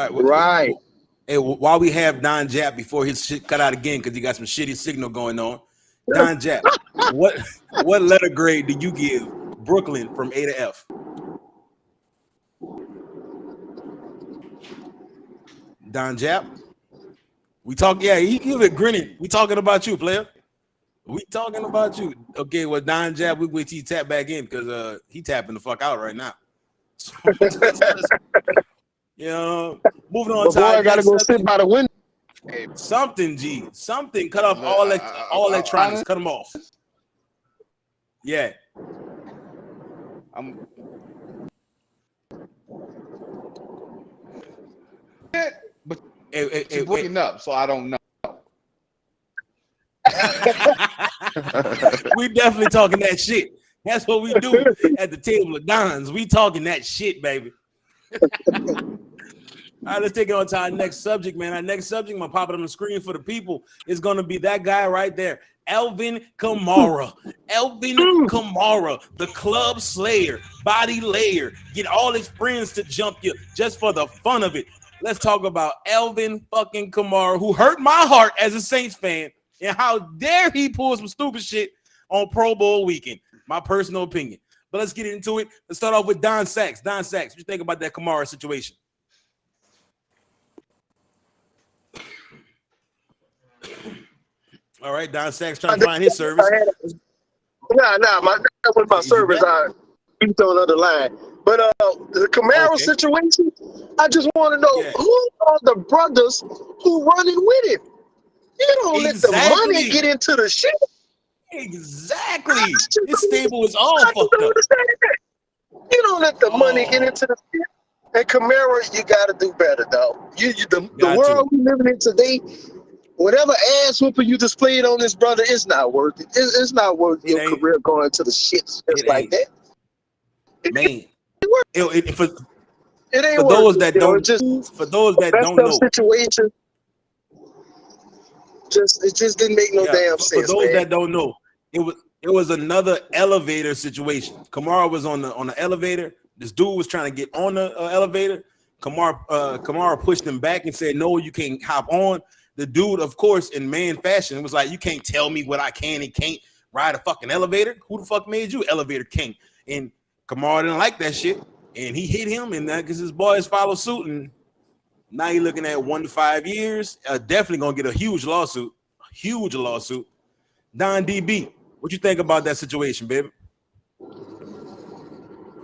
Hey, while we have Don Jap before his shit cut out again because he got some shitty signal going on. Don Jap, what letter grade do you give Brooklyn from A to F? Don Jap? We talk, yeah, he been grinning. We talking about you, player. We talking about you. Okay, well, Don Jap, we wait till he tap back in because he tapping the fuck out right now. So, you know, moving on. Boy, I gotta go sit by the window. Something, G. Something. Cut off all electronics. Cut them off. Yeah. But you're breaking up, so I don't know. We definitely talking that shit. That's what we do at the table of Dons. We talking that shit, baby. All right, let's take it on to our next subject, man. Our next subject, I'm gonna pop it on the screen for the people. Is gonna be that guy right there, Alvin Kamara. Alvin Kamara, the club slayer, body layer. Get all his friends to jump you just for the fun of it. Let's talk about Alvin fucking Kamara, who hurt my heart as a Saints fan, and how dare he pull some stupid shit on Pro Bowl weekend. My personal opinion. But let's get into it. Let's start off with Don Sachs. Don Sachs, what you think about that Kamara situation? All right, Don Sachs trying to find his service. That was my service. I beat on another line. But the Kamara situation, I just want to know who are the brothers who running with him? You don't let the money get into the shit. Exactly. His stable is all fucked up. You don't let the money get into the shit. And Kamara, you got to do better, though. The world we living in today, whatever ass whooping you displayed on this brother, it's not worth it. It's not worth your career going to the shits just like that. Man, for ain't those that don't know, situation. It just didn't make no damn sense. For those that don't know, it was another elevator situation. Kamara was on the elevator. This dude was trying to get on the elevator. Kamara pushed him back and said, "No, you can't hop on." The dude, of course, in man fashion, was like, "You can't tell me what I can and can't ride a fucking elevator. Who the fuck made you elevator king?" And Kamara didn't like that shit, and he hit him, and because his boys follow suit, and now you're looking at 1 to 5 years. Definitely gonna get a huge lawsuit. Don DB, what you think about that situation, baby?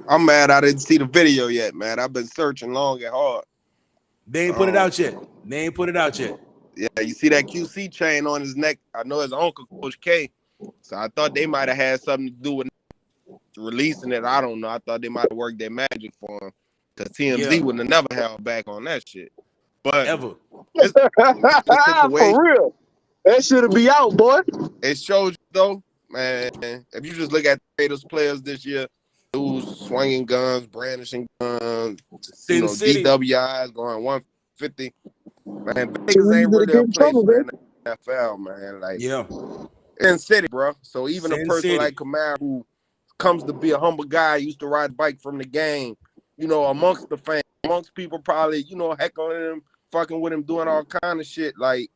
I'm mad I didn't see the video yet, man. I've been searching long and hard. They ain't put it out yet. Yeah, you see that QC chain on his neck? I know his uncle, Coach K. So I thought they might have had something to do with releasing it. I don't know. I thought they might have worked their magic for him. Because TMZ wouldn't have never held back on that shit. But ever. For real. That should be out, boy. It shows you, though, man, if you just look at the Raiders players this year, dudes swinging guns, brandishing guns, DWIs going 150. Man, Vegas ain't really a place for the NFL, man. Like, in City, bro. So even a person like Kamara, who comes to be a humble guy, used to ride a bike from the game, amongst the fans, amongst people probably, heckling him, fucking with him, doing all kind of shit. Like,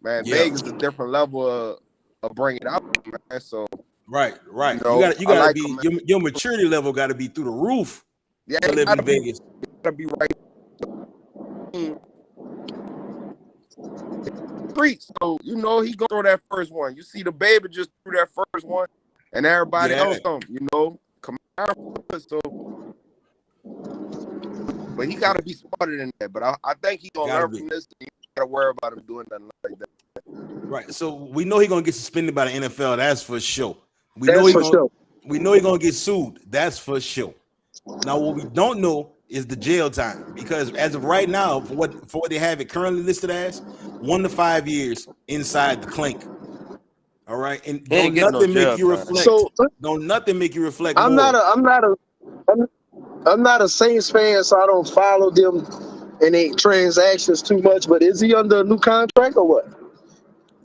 man, Vegas is a different level of bringing it out, man. So right. You gotta be your maturity level got to be through the roof. Yeah, to live in Vegas. You gotta be right. So he gonna throw that first one. You see the baby just threw that first one, and everybody else come. Kamara. So, but he gotta be smarter than that. But I think he's gonna learn from this. You gotta worry about him doing nothing like that. Right. So we know he's gonna get suspended by the NFL. That's for sure. We know he's gonna get sued. That's for sure. Now what we don't know is the jail time, because as of right now, for what they have it currently listed as, 1 to 5 years inside the clink. All right, and don't nothing make you reflect. Don't nothing make you reflect. I'm not a Saints fan, so I don't follow them and ain't transactions too much. But is he under a new contract or what?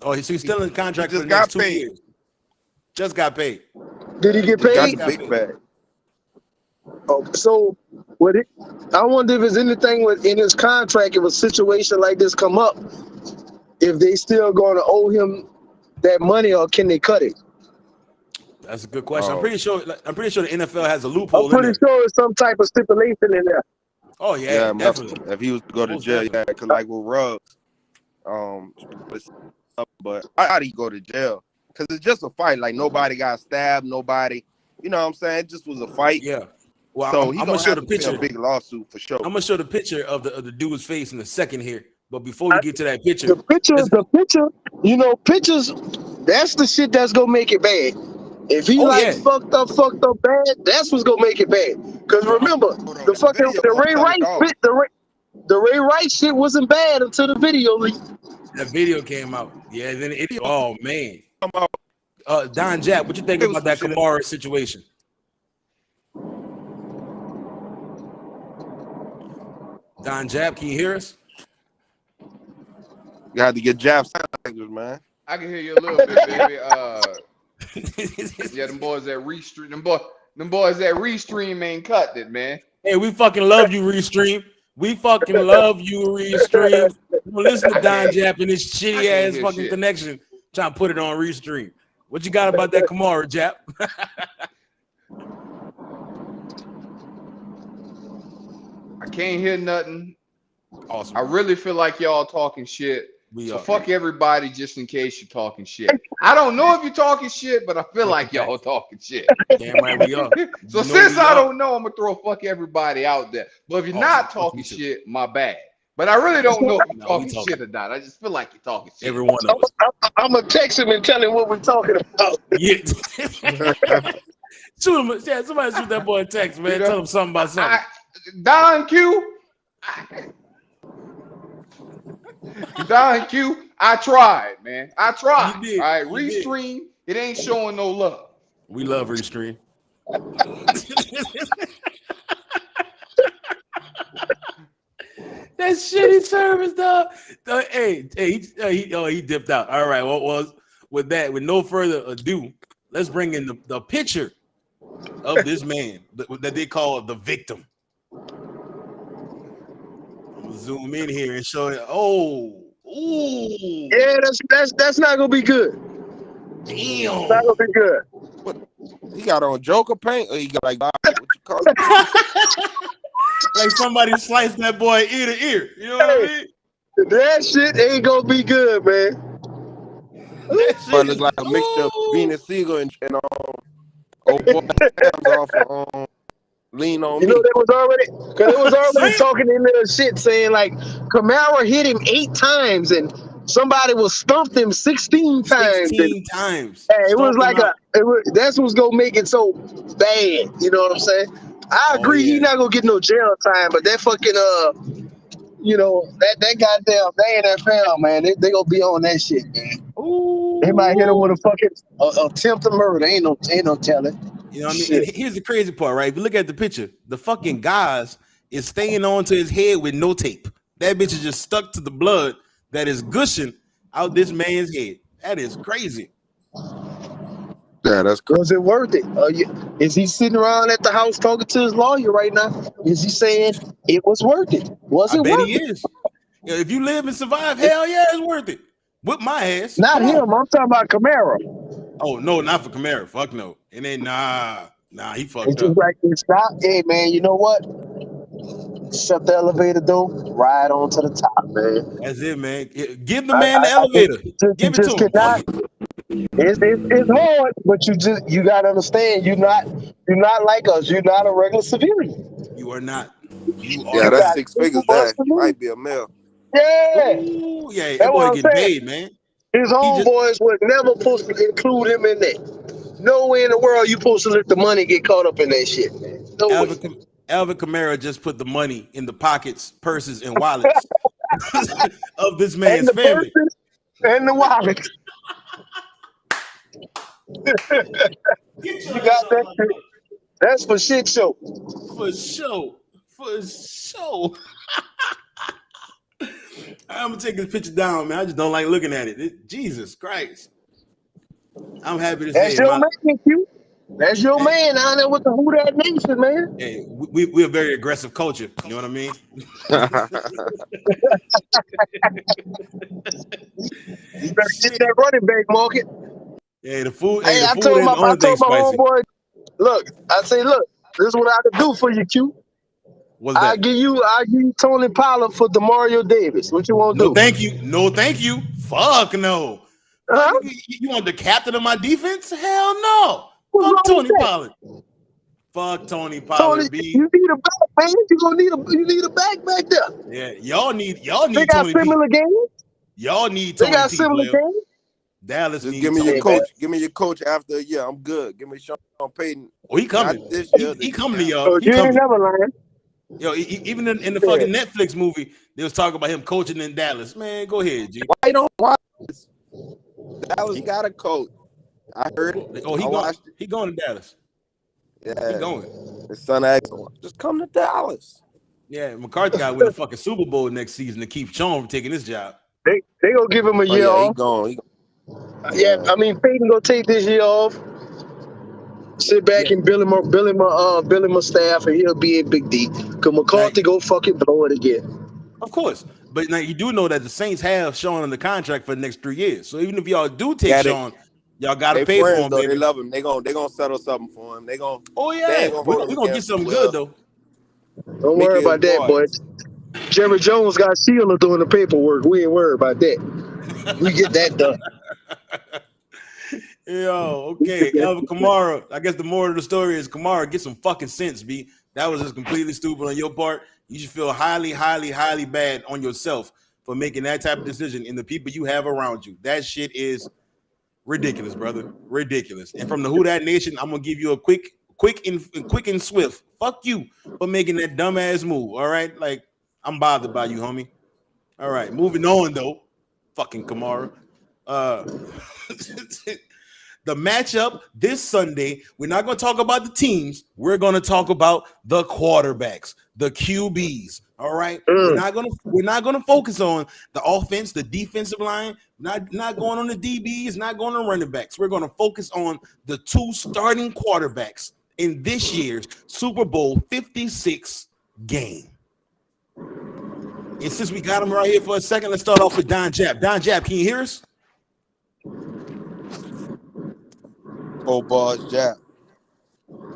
Oh, so he's still in contract for just the next got 2 paid. years. Just got paid. Did he get Got paid? the big bag. Oh, so would it? I wonder if there's anything in his contract if a situation like this come up, if they still going to owe him that money or can they cut it? That's a good question. Oh. I'm pretty sure the NFL has a I'm loophole in pretty there. sure it's some type of stipulation in there. Oh yeah, definitely. If he was to go to Most jail, definitely. because like with Ruggs, but how do you go to jail? Because it's just a fight. Like nobody got stabbed, nobody. You know what I'm saying? It just was a fight. Yeah. Well, So I'm he's gonna show have the to pay picture. a big lawsuit for sure. I'm gonna show the picture of the dude's face in a second here. But before we get to that picture, The picture, pictures, that's the shit that's gonna make it bad. If he fucked up bad, that's what's gonna make it bad. Because remember, the Ray Rice shit wasn't bad until the video leaked. That video came out. Yeah, then oh man. Don Jack, what you think about that Kamara situation? Don Jab, can you hear us? You had to get Jab sound language, man. I can hear you a little bit, baby. Yeah, them boys that restream, them boys that restream ain't cut it, man. Hey, we fucking love you, Restream. We fucking love you, Restream. Listen to Don Jap and his shitty ass fucking connection trying to put it on Restream. What you got about that Kamara, Jap? I can't hear nothing. Awesome. I really feel like y'all talking shit. So fuck everybody just in case you're talking shit. I don't know if you're talking shit, but I feel like y'all talking shit. Damn right we are. So since I don't know, I'm gonna throw fuck everybody out there. But if you're not talking shit, my bad. But I really don't know if you're talking shit or not. I just feel like you're talking shit. Every one of us. I'm gonna text him and tell him what we're talking about. Yeah. Shoot him. Yeah, somebody shoot that boy a text, man. Tell him something about something. Don Q. Don Q, I tried, man. I tried. All right, Restream, it ain't showing no love. We love Restream. That shitty service, dog. Hey, he dipped out. All right, what was with that? With no further ado, let's bring in the picture of this man that they call the victim. Zoom in here and show it. Oh, ooh. Yeah, that's not gonna be good. Damn, it's not gonna be good. What, he got on Joker paint, or he got like what you call it? Like somebody sliced that boy ear to ear. You know what I mean? That shit ain't gonna be good, man. But it's like a mixture of Venus Siegel and old boy off of Lean on Me. You know, they was already talking in their shit saying like Kamara hit him 8 times and somebody was stumped him 16 times. 16 times. Hey, it was like that's what's gonna make it so bad. You know what I'm saying? I agree, he's not gonna get no jail time, but that fucking that goddamn NFL, man, they gonna be on that shit, man. Ooh. They might hit him with a fucking attempt to murder. Ain't no telling. You know what I mean? And here's the crazy part, right? If you look at the picture, the fucking gauze is staying onto his head with no tape. That bitch is just stuck to the blood that is gushing out this man's head. That is crazy. Yeah, that's crazy. Was it worth it? Is he sitting around at the house talking to his lawyer right now? Is he saying it was worth it? I bet he is. If you live and survive, hell yeah, it's worth it. Whip my ass. Not him. I'm talking about Kamara. Oh no, not for Kamara. Fuck no. And then nah, he fucked it's just up. Like it's not. Hey man, you know what? Shut the elevator door. Ride on to the top, man. That's it, man. Give the man the elevator. Give it to him. It's hard, but you gotta understand. You're not like us. You're not a regular civilian. You are not. Yeah, that's 6 figures. That might be a mil. Yeah. Ooh, yeah, that boy get paid, man. His homeboys would never supposed to include him in that. No way in the world you supposed to let the money get caught up in that shit, man. No Alvin Kamara just put the money in the pockets, purses, and wallets of this man's family. And the wallets. You got that shit. That's for shit show. For sure. I'm gonna take this picture down, man. I just don't like looking at it. Jesus Christ. I'm happy to say That's your man, Q. That's your man down there with the Who That Nation, man. Hey, we're a very aggressive culture. You know what I mean? You better get that running back market. Hey, the food. Hey, The I food told ain't the only thing my spicy. homeboy, look, this is what I can do for you, Q. What's that? I give you Tony Pollard for Demario Davis. What you want to do? Thank you. No, thank you. Fuck no. Huh? Fuck, you want the captain of my defense? Hell no. What's Fuck wrong Tony with that? Pollard. Fuck Tony Pollard, B. You need a back, man. You need a back there. Yeah, y'all need They got Tony similar P. games. Y'all need They Tony got P. similar Player. games. Dallas Just needs give me Tony your P. coach. Give me your coach after a year. I'm good. Give me Sean Payton. Oh, he coming. Not this year. He coming to y'all. So He you ain't coming. never lying. Yo, even in the fucking Netflix movie, they was talking about him coaching in Dallas. Man, go ahead, G. Why don't watch this? Dallas got a coach. I heard it. Oh, he going to Dallas. Yeah, he going. His son asked him, just come to Dallas. Yeah, McCarthy got to win the fucking Super Bowl next season to keep Sean from taking his job. They gonna give him a year off. He gone. Yeah, I mean Peyton gonna take this year off. Sit back and bill him a staff, and he'll be in Big D. Cause McCarthy go fucking blow it again. Of course, but now you do know that the Saints have Sean on the contract for the next 3 years. So even if y'all do take Sean, y'all gotta pay for him. Though. Baby. They love him. They gonna settle something for him. They gonna. Oh yeah, we're gonna get something good though. Don't worry about that, boy. Jerry Jones got Sheila doing the paperwork. We ain't worried about that. We get that done. Yo, okay. Alvin Kamara. I guess the moral of the story is Kamara, get some fucking sense, B. That was just completely stupid on your part. You should feel highly, highly, highly bad on yourself for making that type of decision in the people you have around you. That shit is ridiculous, brother. Ridiculous. And from the Who That Nation, I'm gonna give you a quick and swift. Fuck you for making that dumbass move. All right, like I'm bothered by you, homie. All right, moving on though. Fucking Kamara. The matchup this Sunday, we're not going to talk about the teams. We're going to talk about the quarterbacks, the QBs. All right. We're not going to focus on the offense, the defensive line, not going on the DBs, not going on running backs. We're going to focus on the two starting quarterbacks in this year's Super Bowl 56 game. And since we got him right here for a second, let's start off with Don Jap. Don Jap, can you hear us? Oh, boss, Jap.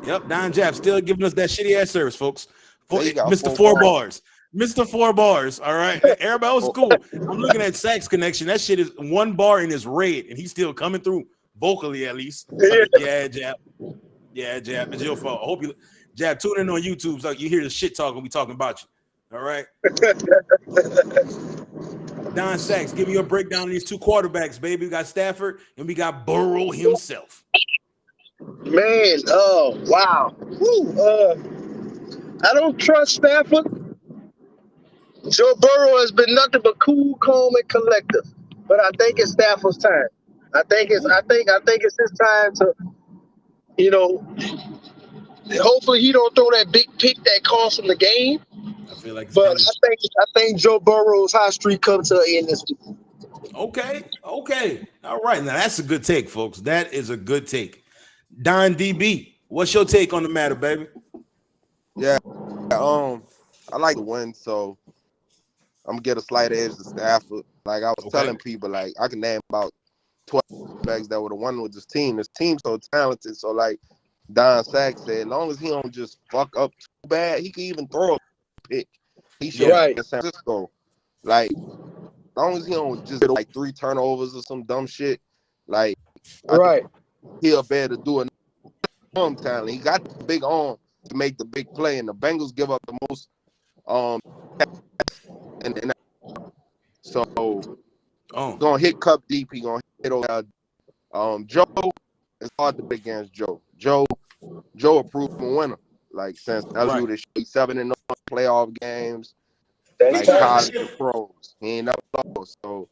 Yep, Don Jap still giving us that shitty ass service, folks. Mr. 4 bars. Mr. 4 bars. All right. Everybody was cool. I'm looking at Sax Connection. That shit is 1 bar and it's red, and he's still coming through vocally at least. Yeah, Jap. Yeah, Jap. It's your fault. I hope you Jap tune in on YouTube so you hear the shit talk when we talking about you. All right. Don Sachs, give me a breakdown of these two quarterbacks, baby. We got Stafford and we got Burrow himself. Man, oh wow. I don't trust Stafford. Joe Burrow has been nothing but cool, calm, and collective. But I think it's Stafford's time. I think it's his time to, hopefully he don't throw that big pick that costs him the game. I feel like, but I think Joe Burrow's hot streak comes to an end this week. Okay. All right. Now that's a good take, folks. That is a good take. Don DB, what's your take on the matter, baby? Yeah. I like to win, so I'm gonna get a slight edge to Stafford. Like I was telling people, like I can name about 12 backs that would have won with this team. This team's so talented. So like Don Sachs said, as long as he don't just fuck up too bad, he can even throw a pick. He should in San Francisco. Like, as long as he don't just get like 3 turnovers or some dumb shit, like he'll be able to do an arm talent. He got the big arm to make the big play, and the Bengals give up the most and so gonna hit Cup deep. He gonna hit over Joe. It's hard to bet against Joe. Joe a proven winner. Like since LSU, they 7-0 playoff games, like college and pros. He ain't never lost. So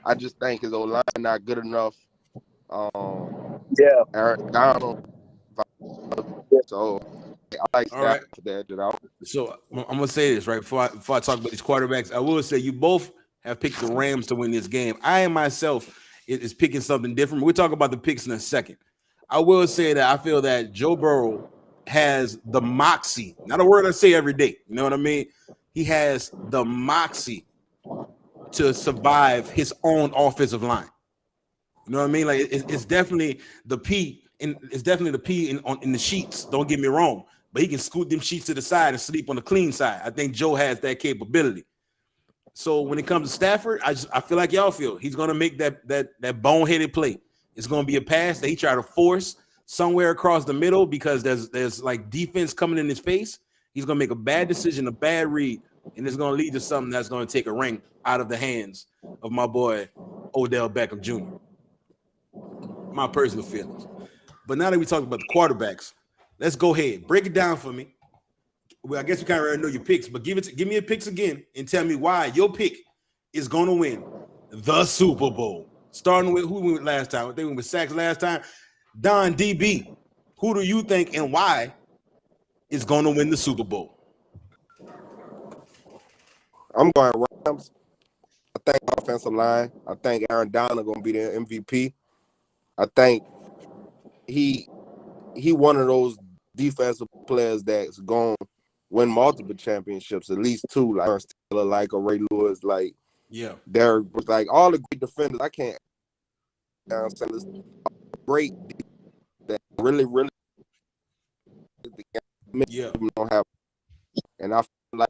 I just think his O-line not good enough. Eric Donald. So I like Stafford for that. So I'm gonna say this right before I talk about these quarterbacks. I will say you both have picked the Rams to win this game. I myself is picking something different. We'll talk about the picks in a second. I will say that I feel that Joe Burrow has the moxie. Not a word I say every day. You know what I mean? He has the moxie to survive his own offensive line. You know what I mean? Like it's definitely the P, and it's definitely the P in the sheets. Don't get me wrong, but he can scoot them sheets to the side and sleep on the clean side. I think Joe has that capability. So when it comes to Stafford, I feel like y'all feel he's gonna make that boneheaded play. It's gonna be a pass that he try to force somewhere across the middle because there's like defense coming in his face. He's gonna make a bad decision, a bad read, and it's gonna lead to something that's gonna take a ring out of the hands of my boy Odell Beckham Jr. My personal feelings. But now that we talk about the quarterbacks, let's go ahead. Break it down for me. Well, I guess you kind of already know your picks, but give me your picks again and tell me why your pick is going to win the Super Bowl. Starting with who we went last time. I think we went with Sacks last time. Don DB, who do you think and why is going to win the Super Bowl? I'm going Rams. I think offensive line. I think Aaron Donald going to be the MVP. I think he one of those defensive players that's going to win multiple championships, at least two, like Taylor, like a Ray Lewis, like Derek, like all the great defenders. I can't this great that really don't have, and I feel like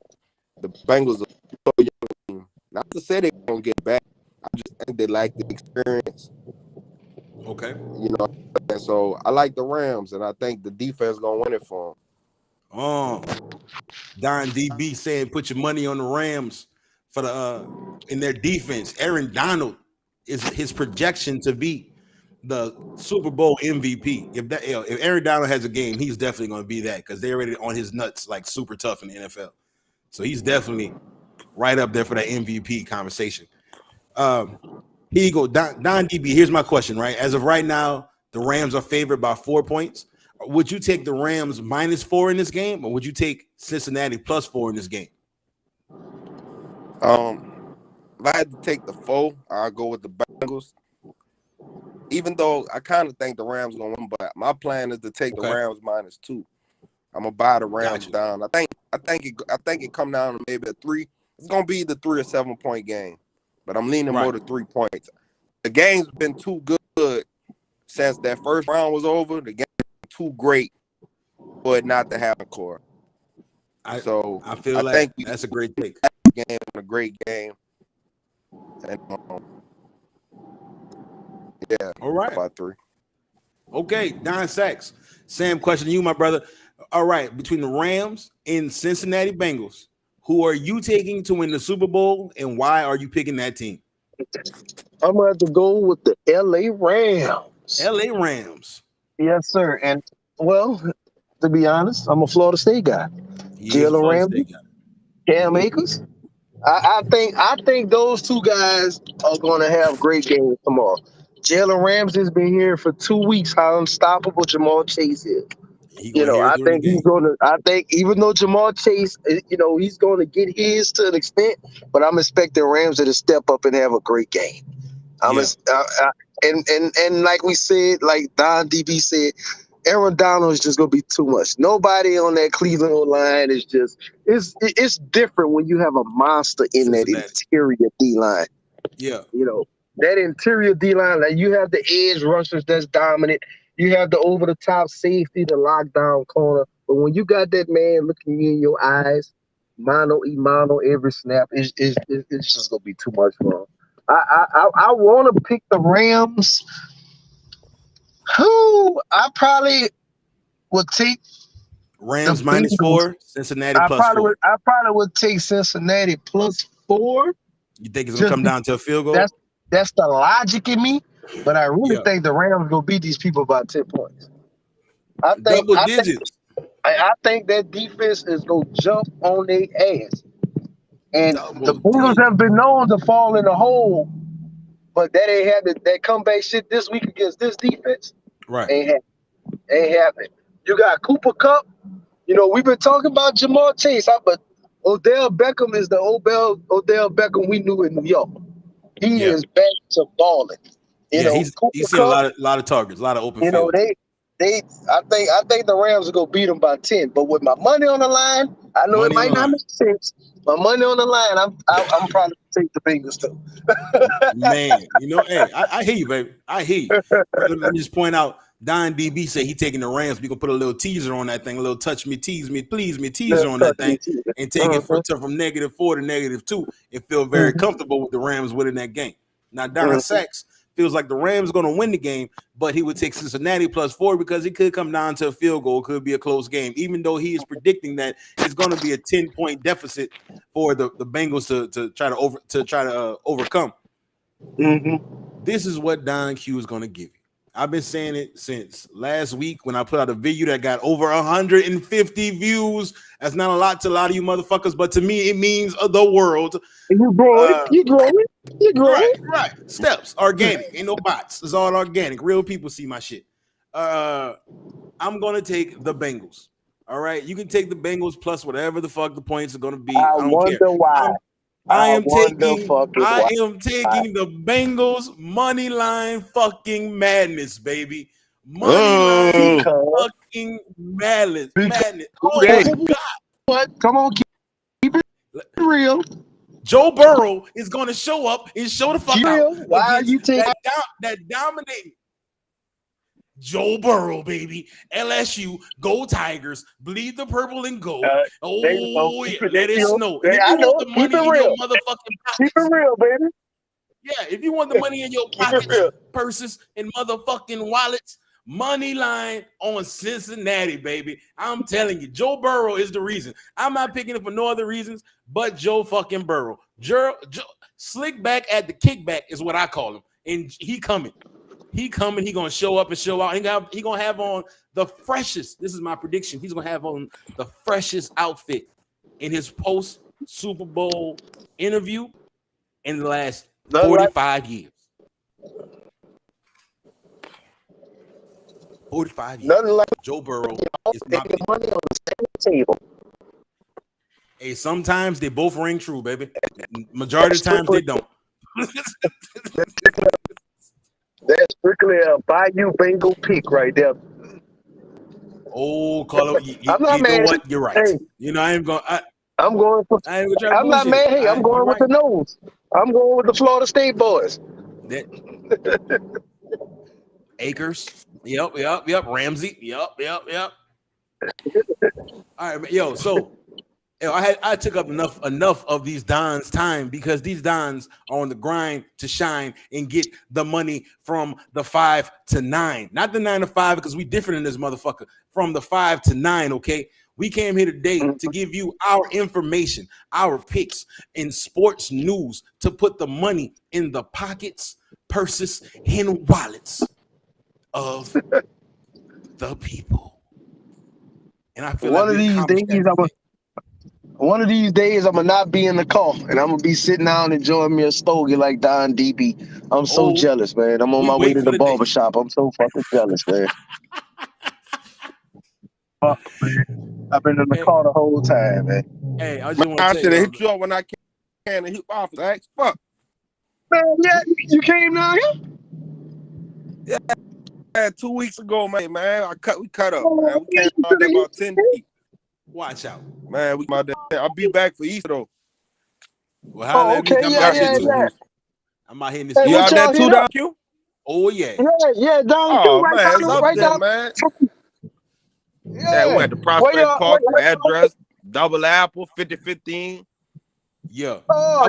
the Bengals are so young. Not to say they're gonna get back. I just think they lack the experience. Okay. You know, and so I like the Rams, and I think the defense gonna win it for them. Don DB saying put your money on the Rams for the in their defense. Aaron Donald is his projection to be the Super Bowl MVP. If Aaron Donald has a game, he's definitely going to be that because they're already on his nuts like super tough in the NFL. So he's definitely right up there for that MVP conversation. Here you go, Don DB. Here's my question, right? As of right now, the Rams are favored by 4 points. Would you take the Rams -4 in this game, or would you take Cincinnati +4 in this game? If I had to take the 4, I'll go with the Bengals. Even though I kind of think the Rams gonna win, but my plan is to take the Rams -2. I'm gonna buy the Rams down. I think it come down to maybe a 3. It's gonna be the 3 or 7 point game, but I'm leaning more to 3 points. The game's been too good since that first round was over. The game too great for it not to happen, Core. I feel like that's a great take. Game, a great game, and all right, by 3. Okay, Don Sachs. Sam, question to you, my brother. All right, between the Rams and Cincinnati Bengals, who are you taking to win the Super Bowl, and why are you picking that team? I'm going to have to go with the LA Rams. LA Rams. Yes, sir. And, well, to be honest, I'm a Florida State guy. Jalen Ramsey, Cam Akers. I think those two guys are going to have great games tomorrow. Jalen Ramsey's been here for 2 weeks. How unstoppable Jamal Chase is. I think he's going to. I think even though Jamal Chase, he's going to get his to an extent, but I'm expecting Ramsey to step up and have a great game. And like we said, like Don DB said, Aaron Donald is just going to be too much. Nobody on that Cleveland line is just it's different when you have a monster in that interior D line. Yeah, that interior D line. Like you have the edge rushers that's dominant. You have the over the top safety, the lockdown corner. But when you got that man looking you in your eyes, mano y mano every snap, it's just gonna be too much for him. I want to pick the Rams. Who I probably would take Rams -4, Cincinnati +4. I probably would take Cincinnati +4. You think it's gonna come down to a field goal? That's the logic in me, but I really think the Rams gonna beat these people by 10 points. Double digits. I think that defense is gonna jump on their ass. And the Bengals have been known to fall in the hole, but that ain't had that comeback shit this week against this defense. Right. Ain't happening. You got Cooper Kupp. We've been talking about Jamal Chase, but Odell Beckham is the Odell Beckham we knew in New York. He Yeah. is back to balling. You Yeah, know, he's seen a lot of targets, a lot of open you know, field. I think the Rams will go beat them by 10. But with my money on the line, I know it Money on might the not line. make sense. My money on the line, I'm probably gonna take the Bengals too. Man, hey, I hear you, baby. I hear you. Let me just point out, Don DB said he taking the Rams. We gonna put a little teaser on that thing, a little touch me, tease me, please me teaser on that thing, and take it from -4 to -2, and feel very comfortable with the Rams winning that game. Now, Don Sachs feels like the Rams gonna win the game, but he would take Cincinnati +4 because it could come down to a field goal, could be a close game, even though he is predicting that it's going to be a 10-point deficit for the Bengals to try to overcome. This is what Don Q is going to give you. I've been saying it since last week when I put out a video that got over 150 views. That's not a lot to a lot of you motherfuckers, but to me, it means the world. You growing. Right. Steps, organic. Ain't no bots. It's all organic. Real people see my shit. I'm going to take the Bengals. All right. You can take the Bengals plus whatever the fuck the points are going to be. I don't care. Why. I am taking the Bengals money line fucking madness, baby. Money line fucking madness. Oh my God. What? Come on, keep it real. Joe Burrow is going to show up and show the fuck out. Why are you taking that dominating? Joe Burrow, baby. LSU, go Tigers, bleed the purple and gold. Let it snow. And if you want the money in your motherfucking pockets, keep it real, baby. Yeah, if you want the money in your pockets, purses, and motherfucking wallets, money line on Cincinnati, baby. I'm telling you, Joe Burrow is the reason. I'm not picking it for no other reasons but Joe fucking Burrow. Joe, slick back at the kickback is what I call him. And he coming. He gonna show up and show out. He gonna have on the freshest. This is my prediction. He's gonna have on the freshest outfit in his post Super Bowl interview in the last 45 years. 45 years. Nothing like Joe Burrow is my pick. money on the same table. Hey, sometimes they both ring true, baby. Majority of the times they don't. That's strictly a Bayou Bengal pick right there. Oh, Carlo, I'm not mad. Know what? You're right. Hey, I'm going. I'm going for. I'm not mad. Hey, I'm going with the nose. I'm going with the Florida State boys. Akers. Yep. Ramsey. Yep. All right, yo. So, I took up enough of these Dons' time because these Dons are on the grind to shine and get the money from the 5 to 9, not the 9 to 5 because we different in this motherfucker. From the 5 to 9, okay. We came here today to give you our information, our picks in sports news to put the money in the pockets, purses, and wallets of the people. And I feel one of these days I'm gonna not be in the car and I'm gonna be sitting down enjoying me a stogie like Don DB. I'm so jealous, man. I'm on my way to the barbershop. I'm so fucking jealous, man. Fuck, man. I've been in the car the whole time, man. Hey, I just want to I should have hit you up when I came to hip off. Fuck. Man, yeah, you came down here? Yeah, 2 weeks ago, man. We cut up, man. We came out there about 10 deep. Watch out, man. We out there. I'll be back for Easter though. Well, okay, yeah. I'm out here in this. You out there too, Don Q? Oh yeah. Yeah, Don Q, right down, man. Yeah, we at the Prospect Park address, Double Apple, 5015. Yeah. I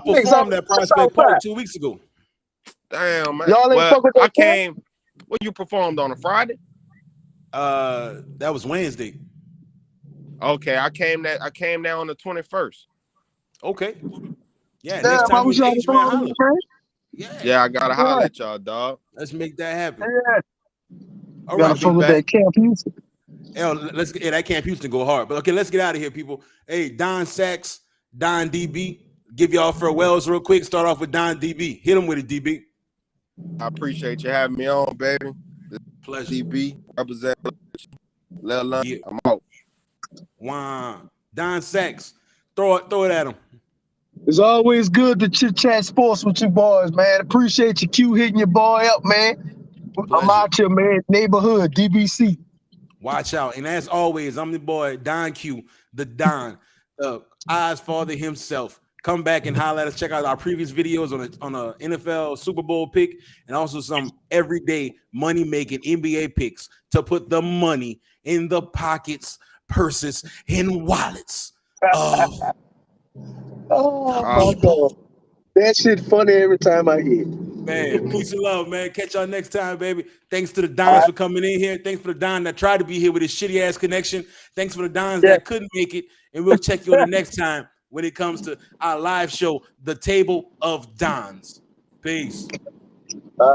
performed at Prospect Park 2 weeks ago. Damn, man. Y'all ain't fuck with that. I came. What you performed on a Friday? That was Wednesday. Okay, I came down on the 21st. Okay. Yeah, next time we H, man, holler. Yeah, I gotta holler at y'all, dog. Let's make that happen. Yeah. All right, fuck with that Camp Houston. That Camp Houston go hard. But okay, let's get out of here, people. Hey, Don Sachs, Don DB. Give y'all farewells real quick. Start off with Don DB. Hit him with it, DB. I appreciate you having me on, baby. Pleasure. DB, represent. I'm out. Wow. Don Sachs. Throw it at him. It's always good to chit chat sports with you boys, man. Appreciate you, Q, hitting your boy up, man. Pleasure. I'm out here, man. Neighborhood, DBC. Watch out. And as always, I'm the boy, Don Q, the Don, Oz father himself. Come back and holler at us. Check out our previous videos on a NFL Super Bowl pick and also some everyday money-making NBA picks to put the money in the pockets, purses, and wallets of my God. That shit funny every time I hear it. Man, peace and love, man. Catch y'all next time, baby. Thanks to the Dons for coming in here. Thanks for the Don that tried to be here with his shitty ass connection. Thanks for the Dons that couldn't make it. And we'll check you on the next time when it comes to our live show, The Table of Dons. Peace.